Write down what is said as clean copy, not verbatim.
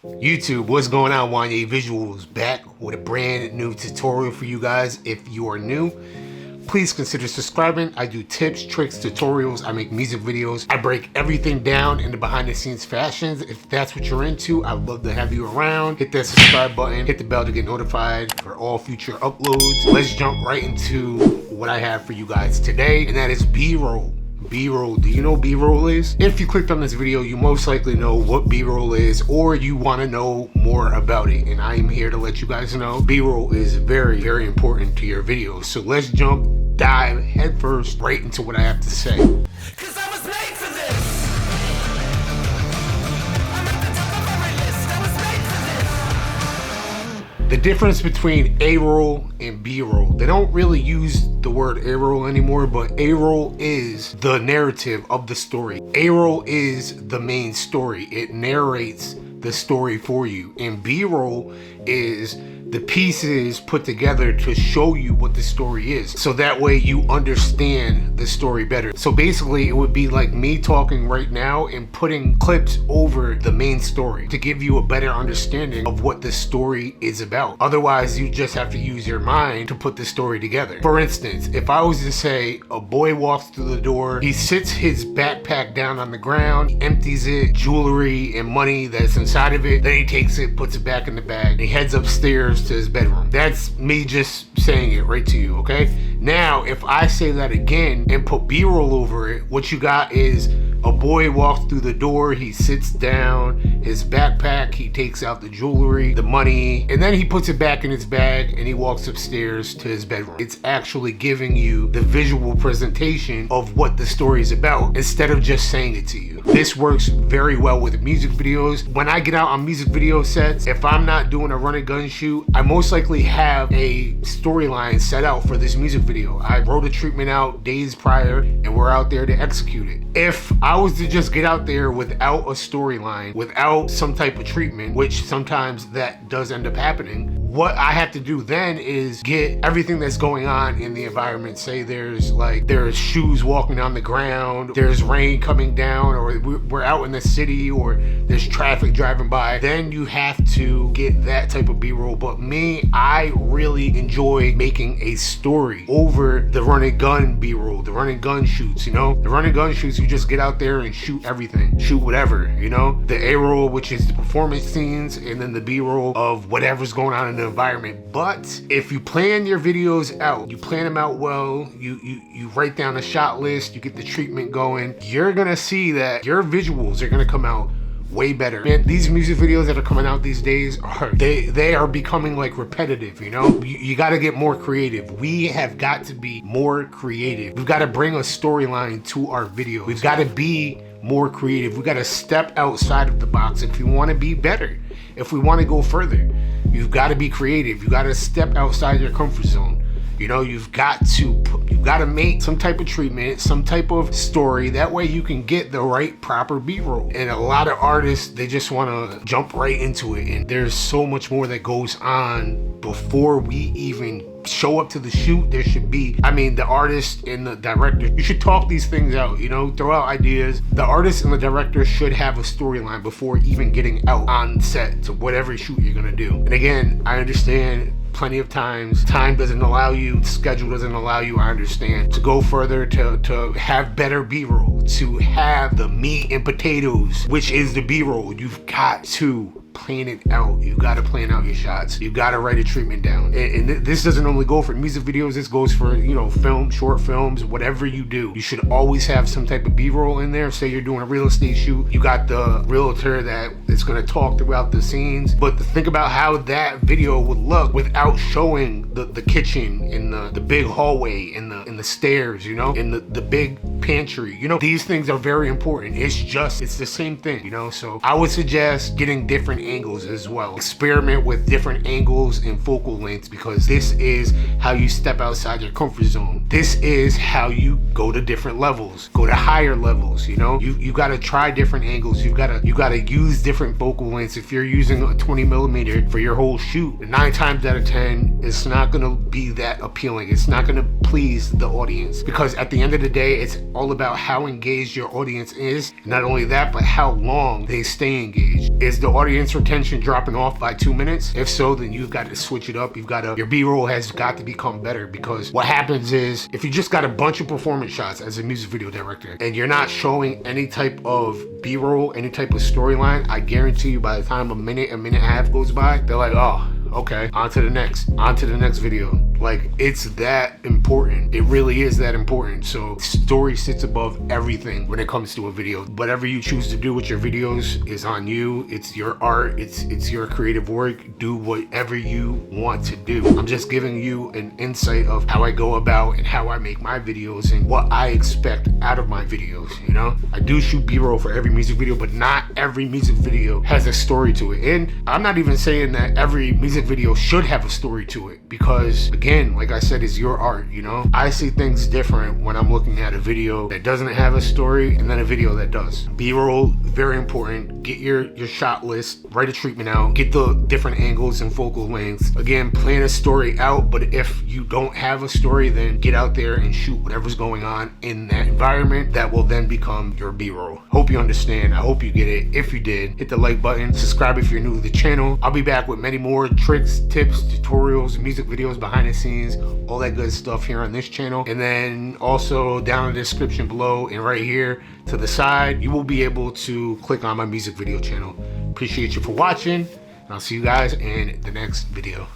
YouTube, what's going on? Wanye Visuals back with a brand new tutorial for you guys. If you are new, please consider subscribing. I do tips, tricks, tutorials. I make music videos. I break everything down into behind the scenes fashions. If that's what you're into, I'd love to have you around. Hit that subscribe button, hit the bell to get notified for all future uploads. Let's jump right into what I have for you guys today, and that is B-roll. B-roll. Do you know what B-roll is? If you clicked on this video, you most likely know what B-roll is, or you want to know more about it, and I am here to let you guys know B-roll is very, very important to your videos. So let's dive headfirst right into what I have to say. 'Cause I was made for this. I'm at the top of every list. I was made for this. The difference between A-roll and B-roll, they don't really use the word A-roll anymore, but A-roll is the narrative of the story. A-roll is the main story. It narrates the story for you, and B-roll is the pieces put together to show you what the story is, so that way you understand the story better. So basically it would be like me talking right now and putting clips over the main story to give you a better understanding of what the story is about. Otherwise you just have to use your mind to put the story together. For instance, if I was to say a boy walks through the door, he sits his backpack down on the ground, he empties it, jewelry and money that's inside of it, then he takes it, puts it back in the bag, and he heads upstairs to his bedroom. That's me just saying it right to you, okay? Now, if I say that again and put B-roll over it, what you got is a boy walks through the door, he sits down, his backpack, he takes out the jewelry, the money, and then he puts it back in his bag and he walks upstairs to his bedroom. It's actually giving you the visual presentation of what the story is about instead of just saying it to you. This works very well with music videos. When I get out on music video sets, if I'm not doing a run and gun shoot, I most likely have a storyline set out for this music video. I wrote a treatment out days prior and we're out there to execute it. If I was to just get out there without a storyline, without some type of treatment, which sometimes that does end up happening, what I have to do then is get everything that's going on in the environment. Say there's shoes walking on the ground, there's rain coming down, or we're out in the city, or there's traffic driving by. Then you have to get that type of B-roll. But me, I really enjoy making a story over the run and gun B-roll, the run and gun shoots, you know? The run and gun shoots, you just get out there and shoot everything, shoot whatever, you know? The A-roll, which is the performance scenes, and then the B-roll of whatever's going on in the environment. But if you plan your videos out, you plan them out well, you write down a shot list, you get the treatment going, you're gonna see that your visuals are gonna come out way better. Man, these music videos that are coming out these days they are becoming like repetitive, you know? You got to get more creative. We have got to be more creative. We've got to bring a storyline to our video. We've got to be more creative. We got to step outside of the box if you want to be better. If we want to go further, you've got to be creative. You got to step outside your comfort zone. You know, you've got to make some type of treatment, some type of story. That way you can get the right proper B-roll. And a lot of artists, they just want to jump right into it. And there's so much more that goes on before we even show up to the shoot. There should be, the artist and the director, you should talk these things out, you know, throw out ideas. The artist and the director should have a storyline before even getting out on set to whatever shoot you're gonna do. And again, I understand plenty of times time doesn't allow you, schedule doesn't allow you, I understand, to go further, to have better B-roll, to have the meat and potatoes, which is the B-roll. You've got to plan it out. You got to plan out your shots. You got to write a treatment down. And this doesn't only go for music videos. This goes for, you know, film, short films, whatever you do. You should always have some type of B-roll in there. Say you're doing a real estate shoot. You got the realtor that is going to talk throughout the scenes. But to think about how that video would look without showing the kitchen and the big hallway and the stairs, you know, and the big pantry. You know, these things are very important. It's the same thing, you know. So I would suggest getting different angles as well. Experiment with different angles and focal lengths, because this is how you step outside your comfort zone. This is how you go to different levels, go to higher levels, you know? You gotta try different angles. You gotta use different focal lengths. If you're using a 20mm for your whole shoot, 9 times out of 10, it's not gonna be that appealing. It's not gonna please the audience, because at the end of the day, it's all about how engaged your audience is. Not only that, but how long they stay engaged. Is the audience retention dropping off by 2 minutes? If so, then you've got to switch it up. Your B-roll has got to become better, because what happens is if you just got a bunch of performance shots as a music video director and you're not showing any type of B-roll, any type of storyline, I guarantee you by the time a minute and a half goes by, they're like, oh, okay, on to the next video. Like, it's that important. It really is that important. So story sits above everything when it comes to a video. Whatever you choose to do with your videos is on you. It's your art, it's your creative work. Do whatever you want to do. I'm just giving you an insight of how I go about and how I make my videos and what I expect out of my videos, you know? I do shoot B-roll for every music video, but not every music video has a story to it. And I'm not even saying that every music video should have a story to it, because again, like I said, it's your art, you know? I see things different when I'm looking at a video that doesn't have a story and then a video that does. B-roll, very important. Get your shot list, write a treatment out, get the different angles and focal lengths. Again, plan a story out, but if you don't have a story, then get out there and shoot whatever's going on in that environment. That will then become your B-roll. Hope you understand. I hope you get it. If you did, hit the like button, subscribe if you're new to the channel. I'll be back with many more tricks, tips, tutorials, music videos, behind the scenes, all that good stuff here on this channel. And then also down in the description below and right here to the side, you will be able to click on my music video channel. Appreciate you for watching, and I'll see you guys in the next video.